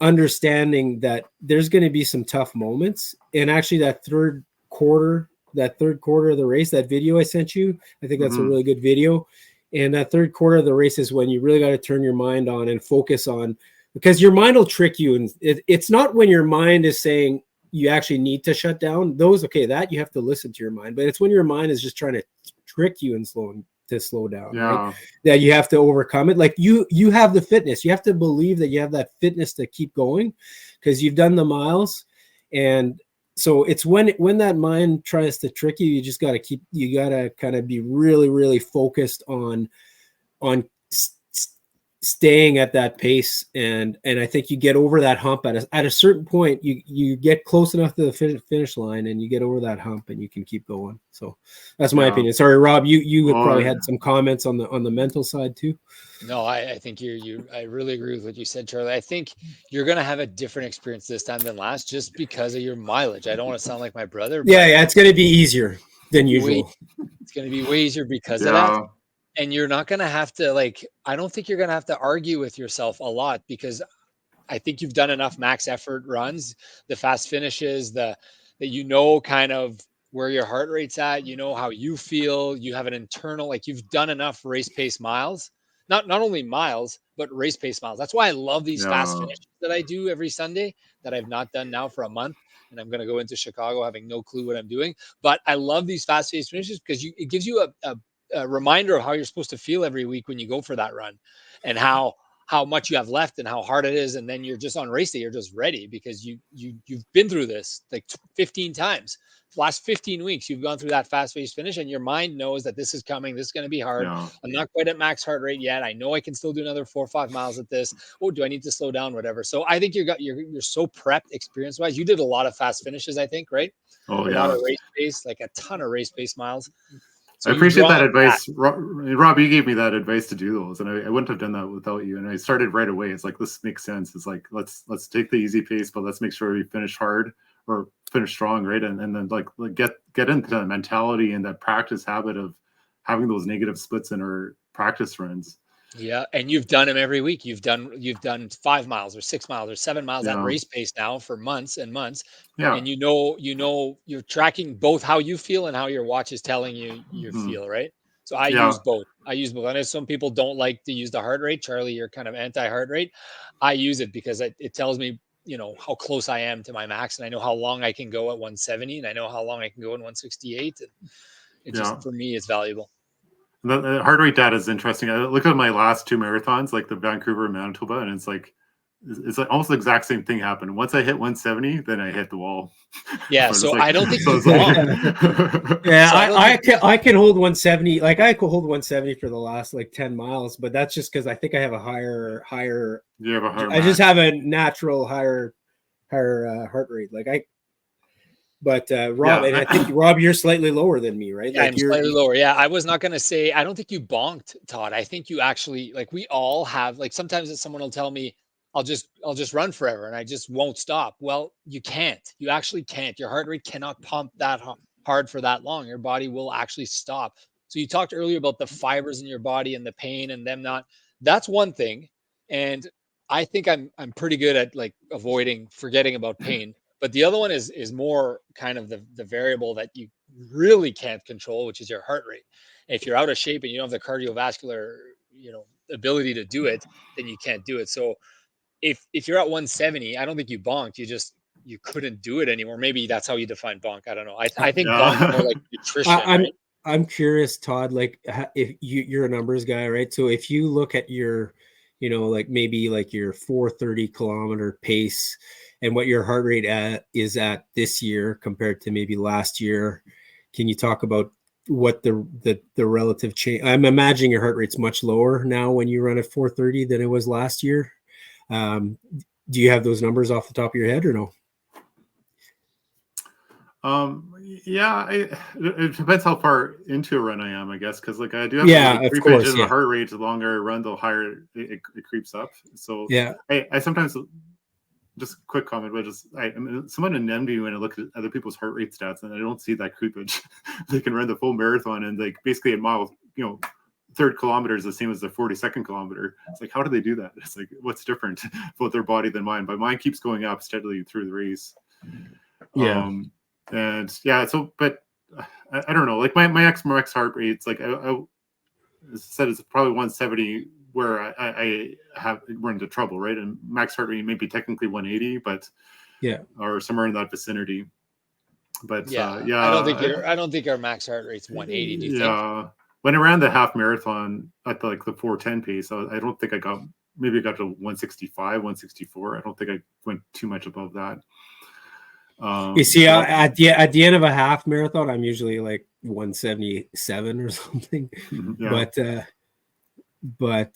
understanding that there's going to be some tough moments. And actually that third quarter of the race, that video I sent you, I think that's a really good video. And that third quarter of the race is when you really got to turn your mind on and focus on, because your mind will trick you. And it's not when your mind is saying, you actually need to shut down, those, okay, that you have to listen to your mind. But it's when your mind is just trying to trick you and slow down, right? That you have to overcome it. Like you have the fitness. You have to believe that you have that fitness to keep going because you've done the miles. And so it's when that mind tries to trick you, you gotta kind of be really, really focused on staying at that pace. And I think you get over that hump at a certain point. You get close enough to the finish line, and you get over that hump, and you can keep going. So that's my opinion. Sorry, Rob, you probably had some comments on the mental side too. No, I think I really agree with what you said, Charlie. I think you're going to have a different experience this time than last just because of your mileage. I don't want to sound like my brother. But yeah, it's going to be easier than usual. It's going to be way easier because of that. And you're not going to have to, I don't think you're going to have to argue with yourself a lot, because I think you've done enough max effort runs, the fast finishes, that kind of where your heart rate's at, how you feel, you have an internal, you've done enough race pace miles, not only miles, but race pace miles. That's why I love these fast finishes that I do every Sunday that I've not done now for a month. And I'm going to go into Chicago having no clue what I'm doing. But I love these fast pace finishes because it gives you a reminder of how you're supposed to feel every week when you go for that run, and how much you have left and how hard it is. And then you're just on race day, you're just ready because you've been through this 15 times. The last 15 weeks, you've gone through that fast-paced finish, and your mind knows that this is coming. This is going to be hard. I'm not quite at max heart rate yet. I know I can still do another 4 or 5 miles at this. Oh, do I need to slow down? Whatever. So I think you're so prepped experience-wise. You did a lot of fast finishes, I think, right? A lot of race pace, a ton of race pace miles. So I appreciate that advice. Rob, you gave me that advice to do those, and I wouldn't have done that without you. And I started right away. It's this makes sense. It's let's take the easy pace, but let's make sure we finish hard or finish strong, right? And then get into the mentality and that practice habit of having those negative splits in our practice runs. Yeah, and you've done them every week. You've done 5 miles or 6 miles or 7 miles at race pace now for months and months. Yeah. And you're tracking both how you feel and how your watch is telling you you feel, right? So I use both. I know some people don't like to use the heart rate. Charlie, you're kind of anti-heart rate. I use it because it tells me, how close I am to my max, and I know how long I can go at 170, and I know how long I can go at 168. And it just, for me, it's valuable. The heart rate data is interesting. I look at my last 2 marathons, the Vancouver and Manitoba, and it's almost the exact same thing happened. Once I hit 170, then I hit the wall. Yeah, so I don't think I can hold 170. I could hold 170 for the last 10 miles, but that's just because I think I have a higher. You have a higher. I just have a natural higher heart rate. But Rob, and I think Rob, you're slightly lower than me, right? Yeah, I'm slightly lower. Yeah, I was not going to say. I don't think you bonked, Todd. I think you actually we all have. Sometimes someone will tell me, I'll just run forever and I just won't stop. Well, you can't. You actually can't. Your heart rate cannot pump that hard for that long. Your body will actually stop. So you talked earlier about the fibers in your body and the pain and them not. That's one thing. And I think I'm pretty good at forgetting about pain. But the other one is more kind of the variable that you really can't control, which is your heart rate. And if you're out of shape and you don't have the cardiovascular, ability to do it, then you can't do it. So if you're at 170, I don't think you bonked. You couldn't do it anymore. Maybe that's how you define bonk. I don't know. I think bonk is more like nutrition. I'm curious, Todd, if you're a numbers guy, right? So if you look at your, maybe your 430 kilometer pace and what your heart rate is at this year compared to maybe last year, can you talk about what the relative change? I'm imagining your heart rate's much lower now when you run at 430 than it was last year. Do you have those numbers off the top of your head or no? Yeah, it depends how far into a run I am, I guess, because I do have of course, the heart rate. The longer I run, the higher it creeps up. So I sometimes, just a quick comment, but I'm somewhat envy when I look at other people's heart rate stats and I don't see that creepage. They can run the full marathon and basically a mile, third kilometer is the same as the 42nd kilometer. It's how do they do that? It's what's different about their body than mine? But mine keeps going up steadily through the race. But I don't know. My max heart rate, I said it's probably 170 where I have run into trouble, right? And max heart rate may be technically 180, but Yeah. or somewhere in that vicinity. But Yeah, yeah, I don't think our max heart rate's 180. Do you think? Yeah, when I ran the half marathon at the 4:10 pace, I don't think I got maybe I got to 165, 164. I don't think I went too much above that. You see, at the end of a half marathon, I'm usually like 177 or something. Yeah. But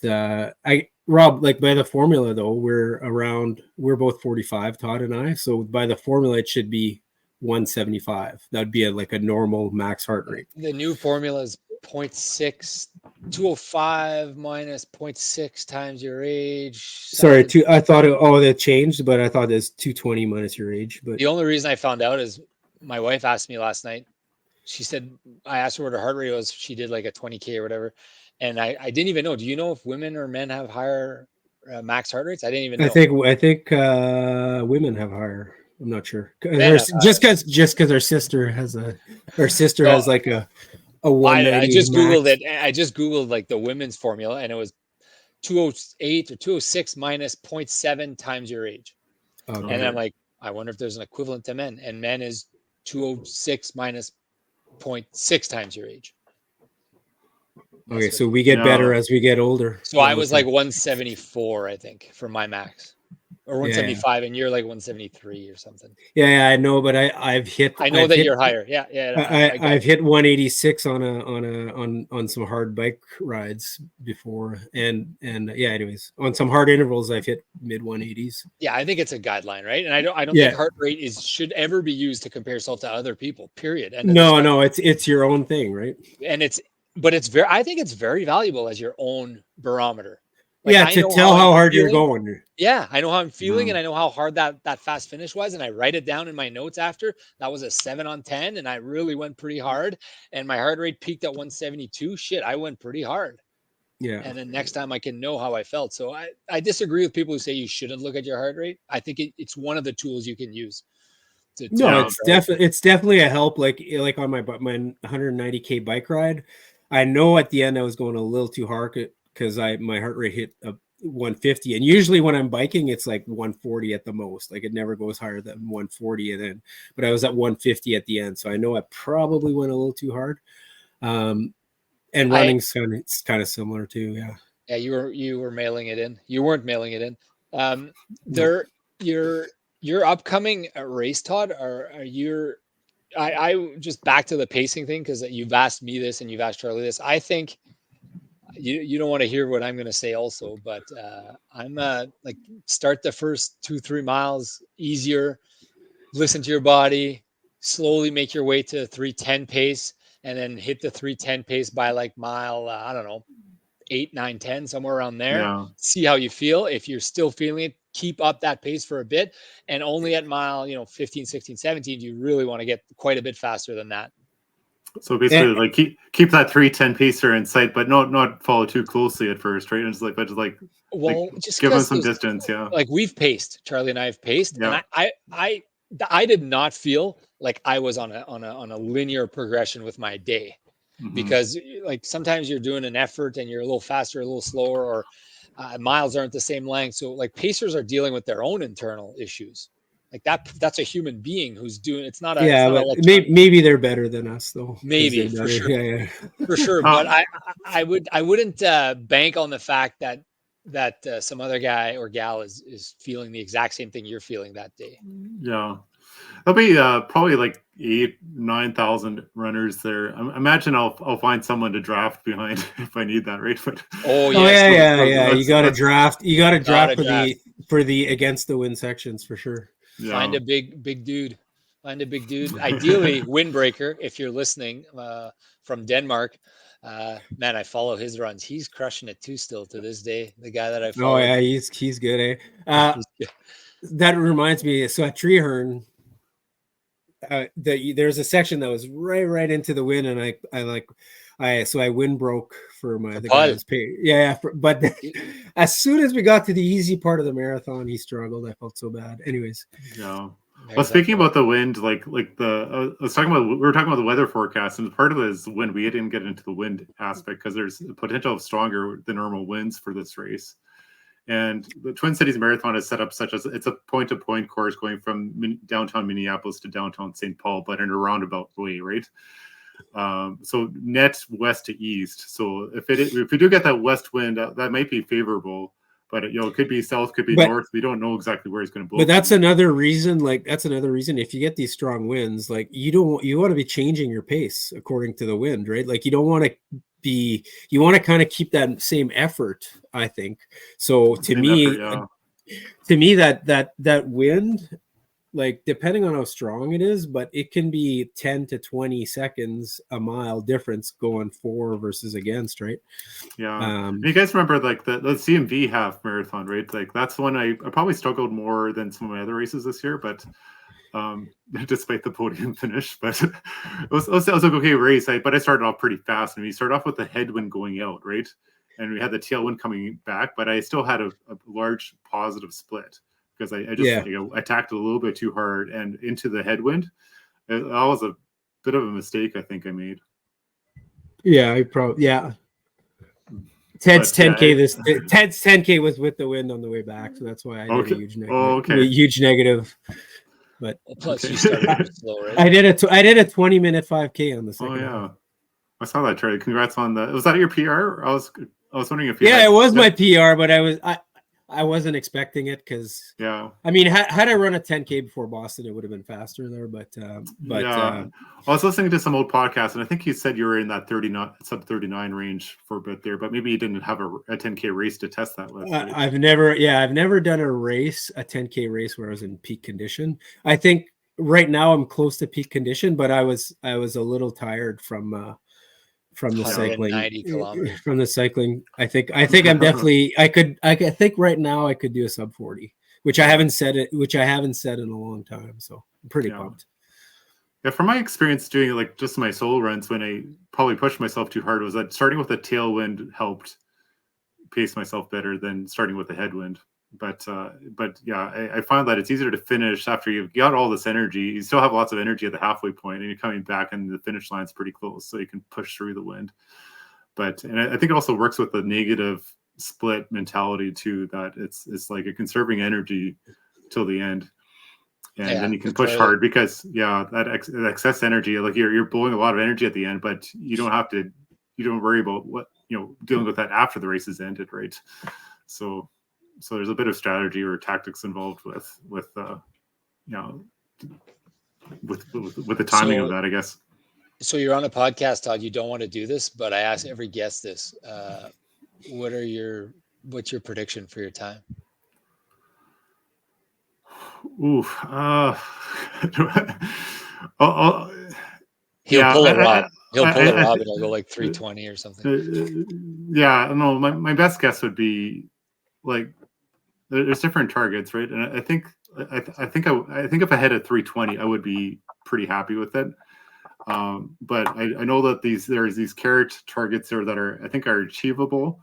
Rob, like by the formula though, we're both 45, Todd and I. So by the formula, it should be 175. That'd be like a normal max heart rate. The new formula is 0.6, 205 minus 0.6 times your age. Sorry, I thought that changed, but I thought it's 220 minus your age. But the only reason I found out is my wife asked me last night. She said, I asked her what her heart rate was. She did like a 20K or whatever. And I didn't even know. Do you know if women or men have higher max heart rates? I didn't even know. I think women have higher. I'm not sure. Just because her sister has has like a 190. I just Googled it. I just Googled like the women's formula, and it was 208 or 206 minus 0.7 times your age. Okay. And I'm like, I wonder if there's an equivalent to men. And men is 206 minus 0.6 times your age. Okay, so we get better as we get older. So I was like 174, I think, for my max. Or 175, and you're like 173 or something. Yeah, I know, but I've hit. I know that you're higher. Yeah. I've hit 186 on some hard bike rides before, and yeah. Anyways, on some hard intervals, I've hit mid 180s. Yeah, I think it's a guideline, right? And I don't think heart rate should ever be used to compare yourself to other people. Period. And no, it's your own thing, right? And I think it's very valuable as your own barometer. Like, to tell how hard you're going. Yeah, I know how I'm feeling, and I know how hard that fast finish was, and I write it down in my notes after. That was a 7 on 10, and I really went pretty hard, and my heart rate peaked at 172. Shit, I went pretty hard. Yeah. And then next time I can know how I felt. So I disagree with people who say you shouldn't look at your heart rate. I think it's one of the tools you can use. It's definitely a help. Like on my 190K bike ride, I know at the end I was going a little too hard because my heart rate hit 150, and usually when I'm biking it's like 140 at the most. Like it never goes higher than 140, but I was at 150 at the end, so I know I probably went a little too hard. And running's kind of similar too. Yeah, you were mailing it in. You weren't mailing it in. Your upcoming race, Todd, I just back to the pacing thing, because you've asked me this and you've asked Charlie this. I think you don't want to hear what I'm going to say also, but I'm like, start the first 2-3 miles easier, listen to your body, slowly make your way to 3:10 pace, and then hit the 3:10 pace by like mile, I don't know, 8, 9, 10, somewhere around there. Yeah. See how you feel. If you're still feeling it, keep up that pace for a bit, and only at mile 15, 16, 17 do you really want to get quite a bit faster than that. So basically, like keep that 3:10 pacer in sight, but not follow too closely at first, right? And just give them some distance. Yeah, like we've paced. Charlie and I have paced, and I did not feel like I was on a linear progression with my day, because like sometimes you're doing an effort and you're a little faster, a little slower, or miles aren't the same length. So like pacers are dealing with their own internal issues. Like that's a human being who's doing. It's not a. But maybe they're better than us though. Maybe for sure. For sure. But I wouldn't bank on the fact that some other guy or gal is feeling the exact same thing you're feeling that day. Yeah, there'll be probably like 8,000-9,000 runners there. Imagine I'll find someone to draft behind if I need that, right? But yeah. You got to draft. You got to draft for the against the wind sections for sure. Yeah. Find a big dude. Ideally, windbreaker. If you're listening from Denmark, man, I follow his runs. He's crushing it too still to this day. The guy that I follow. Oh yeah, he's good. That reminds me. So at Treehorn, there's a section that was right into the wind, and I wind broke for the guy's pay. Yeah, but as soon as we got to the easy part of the marathon, he struggled. I felt so bad. Anyways, yeah. Well, speaking about the wind, we were talking about the weather forecast, and part of it is the wind. We didn't get into the wind aspect because there's the potential of stronger than normal winds for this race. And the Twin Cities Marathon is set up such as it's a point-to-point course going from downtown Minneapolis to downtown St. Paul, but in a roundabout way, right? So net west to east. So if you do get that west wind, that might be favorable. But it could be south, could be north. We don't know exactly where it's going to blow. But that's another reason. If you get these strong winds, like you want to be changing your pace according to the wind, right? Like you want to kind of keep that same effort, I think. So to me, that wind, like depending on how strong it is, but it can be 10 to 20 seconds a mile difference going for versus against, right? Yeah. You guys remember like the CMV half marathon, right? Like that's one I probably struggled more than some of my other races this year, but despite the podium finish, but it was an okay race. But I started off pretty fast, and we started off with the headwind going out, right? And we had the tailwind coming back, but I still had a large positive split because I just attacked a little bit too hard and into the headwind. That was a bit of a mistake I think I made. Yeah, Ted's 10K. Ted's 10K was with the wind on the way back, so that's why I did a huge negative. A huge negative. But plus you started slow, right? I did a 20-minute 5K on the second. Oh yeah, I saw that, Trey. Congrats on that. Was that your PR? I was wondering if it was my PR, but I wasn't expecting it because I mean, had I run a 10K before Boston, it would have been faster there. But I was listening to some old podcasts, and I think you said you were in that sub 39 range for a bit there, but maybe you didn't have a 10K race to test that with. Right? I've never done a 10K race where I was in peak condition. I think right now I'm close to peak condition, but I was a little tired from the cycling. 90 kilometers. From the cycling. I think I'm definitely I think right now I could do a sub 40, which I haven't said in a long time. So I'm pretty pumped. Yeah, from my experience doing like just my solo runs, when I probably pushed myself too hard, was that starting with a tailwind helped pace myself better than starting with a headwind. But I find that it's easier to finish after you've got all this energy. You still have lots of energy at the halfway point, and you're coming back, and the finish line's pretty close, so you can push through the wind. And I think it also works with the negative split mentality too. That it's like a conserving energy till the end, and then you can push hard because that excess energy, like you're blowing a lot of energy at the end, but you don't worry about what dealing with that after the race has ended, right? So there's a bit of strategy or tactics involved with the timing of that, I guess. So you're on a podcast, Todd. You don't want to do this, but I ask every guest this: what's your prediction for your time? Ooh, He'll pull a Rob. He'll pull a Rob, and he'll go like 3:20 or something. No, my best guess would be like. There's different targets, right? And I think if I had a 3:20, I would be pretty happy with it. But I know that there's these carrot targets there that are achievable,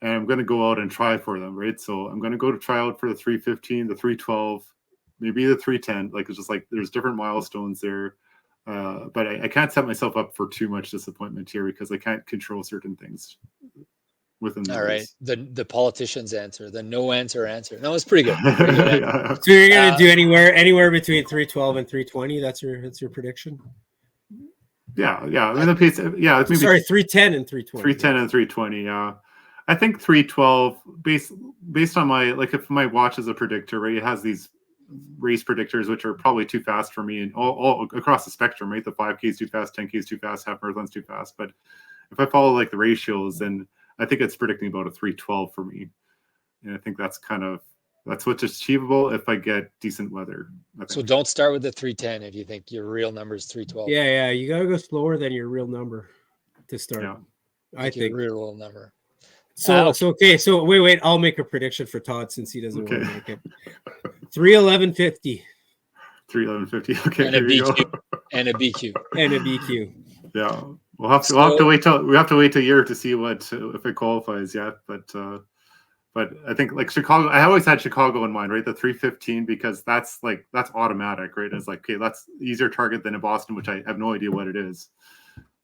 and I'm going to go out and try for them, right? So I'm going to go to try out for the 3:15, the 3:12, maybe the 3:10. Like it's just like there's different milestones there, but I can't set myself up for too much disappointment here because I can't control certain things. All right, the politician's answer, the no answer. No, it's pretty good. So you're gonna do anywhere between 3:12 and 3:20. That's your prediction. Yeah. I mean the pace. Yeah, maybe 3:10 and 3:20. 3:10 and 3:20. Yeah, I think 3:12 based on my if my watch is a predictor, right? It has these race predictors which are probably too fast for me and all across the spectrum, right? The 5K is too fast, 10K is too fast, half marathon's too fast. But if I follow like the ratios, then I think it's predicting about a 3:12 for me. And I think that's what's achievable if I get decent weather. So don't start with the 3:10 if you think your real number is 3:12. Yeah. You got to go slower than your real number to start. Yeah. I think your real number. So okay. So wait. I'll make a prediction for Todd since he doesn't want to make it. 3:11:50. 3:11:50. Okay. And a BQ. And a BQ. And a BQ. Yeah. We'll have to wait a year to see if it qualifies yet. But I think like Chicago, I always had Chicago in mind, right? The 3:15 because that's automatic, right? It's like, okay, that's easier target than in Boston, which I have no idea what it is,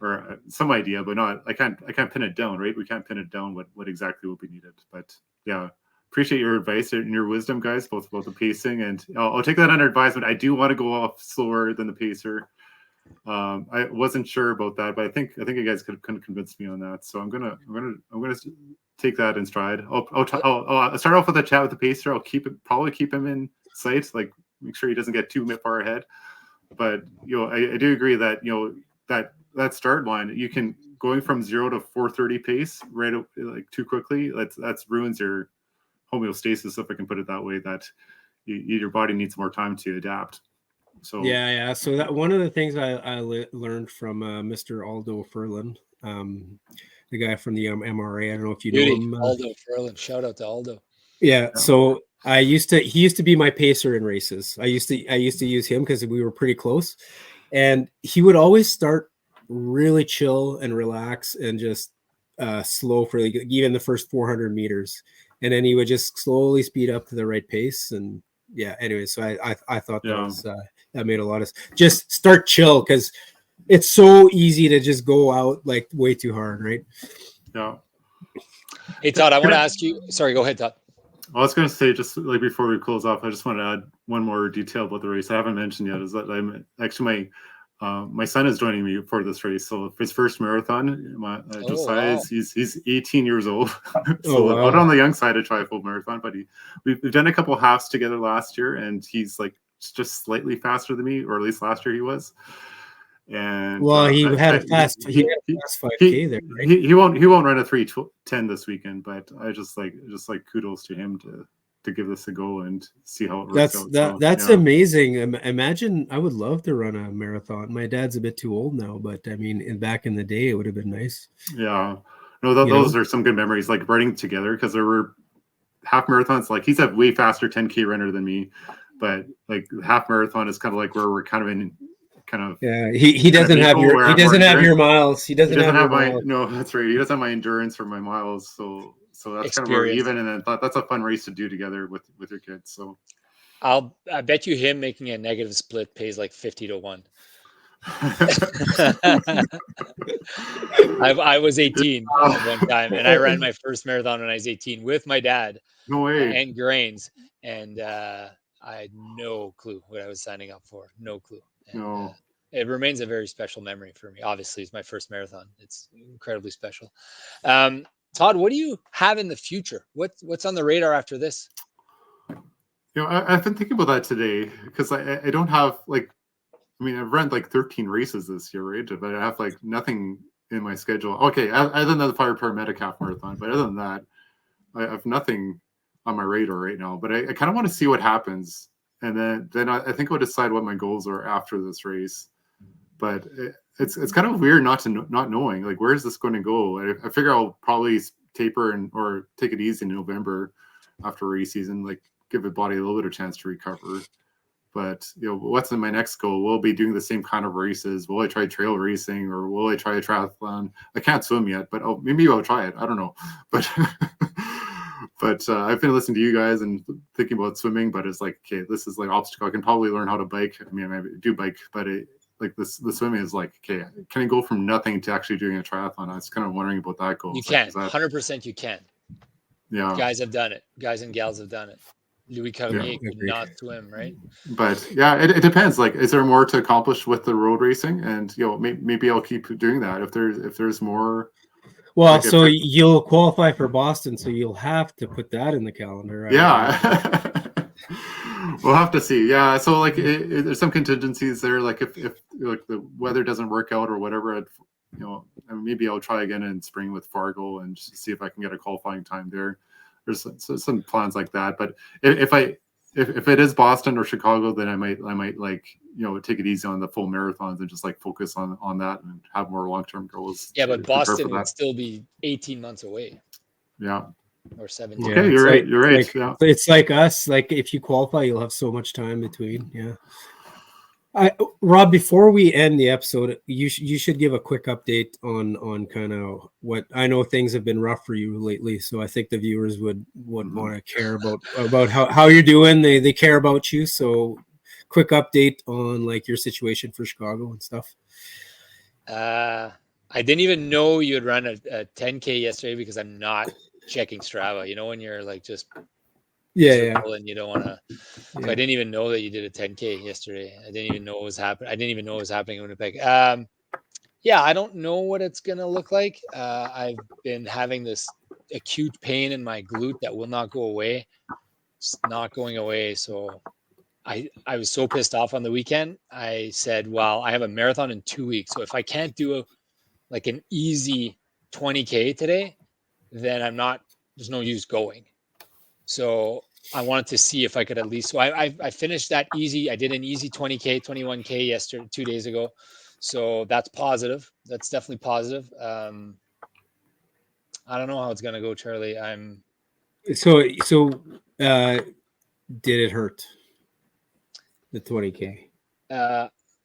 or some idea, but not. I can't pin it down, right? We can't pin it down what exactly will be needed. But yeah, appreciate your advice and your wisdom, guys, both about the pacing, and I'll take that under advisement. I do want to go off slower than the pacer. I wasn't sure about that, but I think you guys could convince me on that. So I'm gonna take that in stride. I'll start off with a chat with the pacer. I'll probably keep him in sight, like make sure he doesn't get too far ahead. But I do agree that that start line, you can going from 0 to 4:30 pace right like too quickly. That's ruins your homeostasis, if I can put it that way. That your body needs more time to adapt. So So that one of the things I learned from Mr. Aldo Furlan, the guy from the MRA. I don't know if you know him. Aldo Furlan. Shout out to Aldo. Yeah. So he used to be my pacer in races. I used to use him because we were pretty close, and he would always start really chill and relax and just slow for even the first 400 meters, and then he would just slowly speed up to the right pace. And anyway, so I thought that made a lot of just start chill, because it's so easy to just go out like way too hard, right? Yeah. Hey Todd, I want to ask you. Sorry, go ahead, Todd. I was going to say, just like before we close off, I just want to add one more detail about the race I haven't mentioned yet. Is that I'm actually my son is joining me for this race. So his first marathon, Josiah, he's 18 years old. So out on the young side of triathlon marathon, but we've done a couple halves together last year, and he's like just slightly faster than me, or at least last year he was. And he had a fast 5K there. Right? He won't run a 3:10 this weekend, but I just like kudos to him to give this a go and see how it works out. That's amazing. Imagine, I would love to run a marathon. My dad's a bit too old now, but I mean, back in the day, it would have been nice. Yeah, no, those are some good memories, like running together, because there were half marathons. Like he's a way faster 10K runner than me, but like half marathon is kind of like where we're kind of in. He doesn't have your miles. He doesn't have my no, that's right. He doesn't have my endurance or my miles. So that's kind of where we're even, and then that's a fun race to do together with your kids. So I bet you him making a negative split pays like 50 to 1. I was 18 at one time, and I ran my first marathon when I was 18 with my dad. No way. And grains, and I had no clue what I was signing up for. No clue. And, no. It remains a very special memory for me. Obviously, it's my first marathon. It's incredibly special. Todd, what do you have in the future? What's on the radar after this? I've been thinking about that today, because I don't have I've run like 13 races this year, right? But I have like nothing in my schedule. Okay, other than the fire paramedic half marathon, but other than that, I have nothing on my radar right now. But I kind of want to see what happens, and then I think I'll decide what my goals are after this race. But it's kind of weird not knowing, like, where is this going to go. I figure I'll probably taper or take it easy in November after race season, like give the body a little bit of chance to recover. But what's in my next goal? Will I be doing the same kind of races? Will I try trail racing, or will I try a triathlon? I can't swim yet, but maybe I'll try it. I don't know. But I've been listening to you guys and thinking about swimming, but it's like, okay, this is like obstacle. I can probably learn how to bike. I mean, I do bike, but the swimming is like, okay, can I go from nothing to actually doing a triathlon? I was kind of wondering about that goal. You can, 100% you can. Yeah. Guys have done it. Guys and gals have done it. Louis Carmier could not swim, right? But yeah, it depends. Like, is there more to accomplish with the road racing? And maybe I'll keep doing that if there's more. Well, so you'll qualify for Boston, so you'll have to put that in the calendar. Right? Yeah. We'll have to see. Yeah. So like, there's some contingencies there. Like if like the weather doesn't work out or whatever, maybe I'll try again in spring with Fargo and just see if I can get a qualifying time there. There's some plans like that. But if it is Boston or Chicago, then I might like, take it easy on the full marathons and just like focus on that and have more long-term goals. Yeah, but Boston would still be 18 months away. Yeah. Or 17. Okay, you're right. You're right. Yeah. It's like us. Like, if you qualify, you'll have so much time between. Yeah. Rob, before we end the episode, you should give a quick update on kind of what I know. Things have been rough for you lately, so I think the viewers would want to care about how you're doing. They care about you. So, quick update on like your situation for Chicago and stuff. I didn't even know you had run a 10K yesterday because I'm not checking Strava. When you're like just Yeah. and you don't want to. So I didn't even know that you did a 10K yesterday. I didn't even know it was happening. I didn't even know it was happening in Winnipeg. Yeah, I don't know what it's gonna look like. I've been having this acute pain in my glute that will not go away. It's not going away. So I was so pissed off on the weekend. I said, well, I have a marathon in 2 weeks. So if I can't do like an easy 20K today, then there's no use going. So I wanted to see if I could at least, so I finished that easy. I did an easy 20K, 21K yesterday, 2 days ago. So that's positive. That's definitely positive. I don't know how it's going to go, Charlie. So did it hurt? The 20K?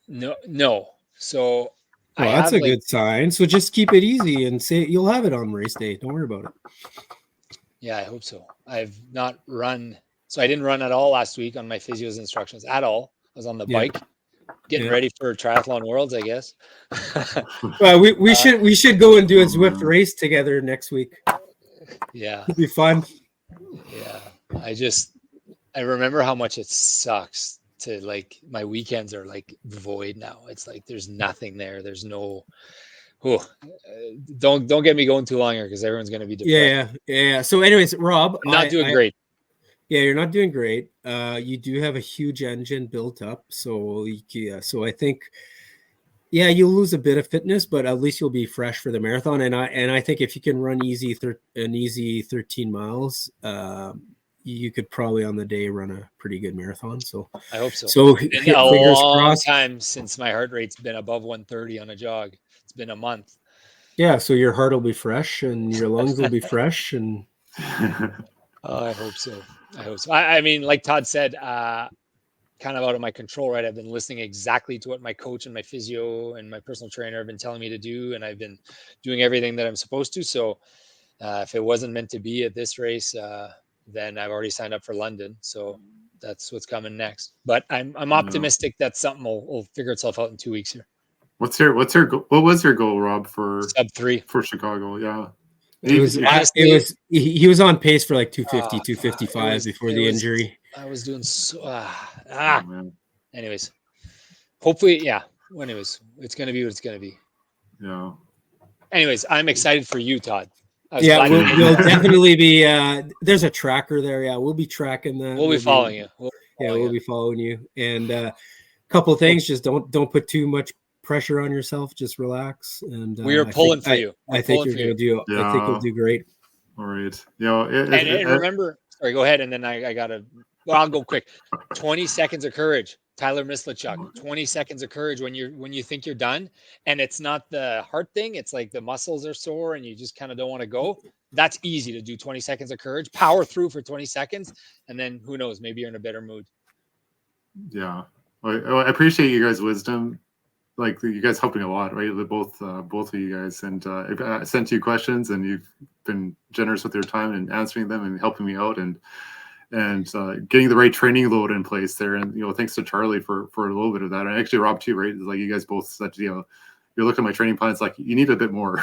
No. So well, that's a good sign. So just keep it easy and say you'll have it on race day. Don't worry about it. Yeah, I hope so. I've not run. So I didn't run at all last week on my physio's instructions at all. I was on the bike getting ready for Triathlon Worlds, I guess. Well, we should go and do a Zwift race together next week. Yeah. It'd be fun. Yeah. I remember how much it sucks to like my weekends are like void now. It's like there's nothing there. There's no don't get me going too long here because everyone's going to be depressed. Yeah. So anyways, Rob, I'm not doing great. Yeah, you're not doing great. You do have a huge engine built up. So I think you'll lose a bit of fitness, but at least you'll be fresh for the marathon. And I think if you can run an easy 13 miles, you could probably on the day run a pretty good marathon. So I hope so. So it's been a long time since my heart rate's been above 130 on a jog. It's been a month. Yeah, so your heart will be fresh and your lungs will be fresh. And I hope so. I mean, like Todd said, kind of out of my control, right? I've been listening exactly to what my coach and my physio and my personal trainer have been telling me to do, and I've been doing everything that I'm supposed to. So if it wasn't meant to be at this race, then I've already signed up for London. So that's what's coming next. But I'm optimistic that something will figure itself out in 2 weeks here. What was your goal, Rob, for sub-3 for Chicago? Yeah. He was on pace for like 250, 255 before the injury. I was doing so. Anyways, hopefully, yeah. Anyways, it's gonna be what it's gonna be. Yeah. Anyways, I'm excited for you, Todd. Yeah, we'll definitely be. There's a tracker there. Yeah, we'll be tracking that. We'll be following you. We'll be following you. And a couple of things: just don't put too much pressure on yourself. Just relax. And we are pulling for you. I think you're going to do. I think you'll do great. All right. And remember. Sorry, go ahead, and then I gotta. Well, I'll go quick. 20 seconds of courage. Tyler Mislachuk. 20 seconds of courage when you think you're done, and it's not the heart thing. It's like the muscles are sore, and you just kind of don't want to go. That's easy to do. 20 seconds of courage. Power through for 20 seconds, and then who knows? Maybe you're in a better mood. Yeah, I appreciate you guys' wisdom. Like you guys helping a lot, right? Both of you guys, and I sent you questions, and you've been generous with your time and answering them and helping me out, and getting the right training load in place there. And thanks to Charlie for a little bit of that, and actually Rob too, right? Like you guys both said, you're looking at my training plan. It's like you need a bit more.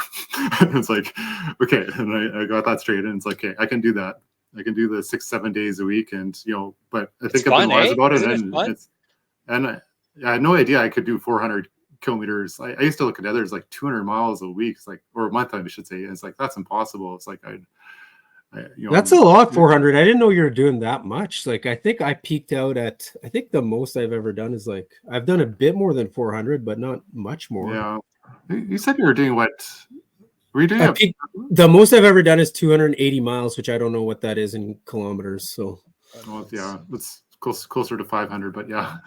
It's like okay, and I got that straight, and it's like okay, I can do that. I can do the 6-7 days a week, and but I think I've been wise about it, and I had no idea I could do 400 kilometers. I used to look at others like 200 miles a week. It's like, or a month, I should say. And it's like, that's impossible. It's like, that's a lot, 400. I didn't know you were doing that much. Like, I think I peaked out at, I think the most I've ever done is like, I've done a bit more than 400, but not much more. Yeah. You said you were doing what? Were you doing the most I've ever done is 280 miles, which I don't know what that is in kilometers. So, well, yeah, it's closer to 500, but yeah.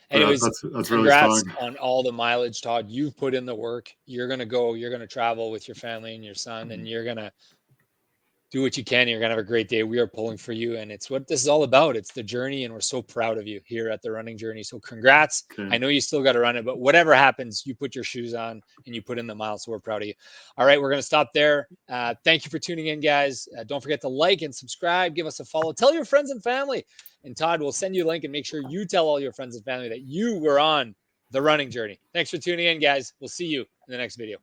Anyways, that's really congrats strong on all the mileage, Todd. You've put in the work. You're going to travel with your family and your son, and you're going to do what you can. You're going to have a great day. We are pulling for you, and it's what this is all about. It's the journey, and we're so proud of you here at the Running Journey. So congrats. Okay. I know you still got to run it, but whatever happens, you put your shoes on and you put in the miles, so we're proud of you. All right, we're going to stop there. Thank you for tuning in, guys. Don't forget to like and subscribe. Give us a follow. Tell your friends and family. And Todd will send you a link and make sure you tell all your friends and family that you were on the Running Journey. Thanks for tuning in, guys. We'll see you in the next video.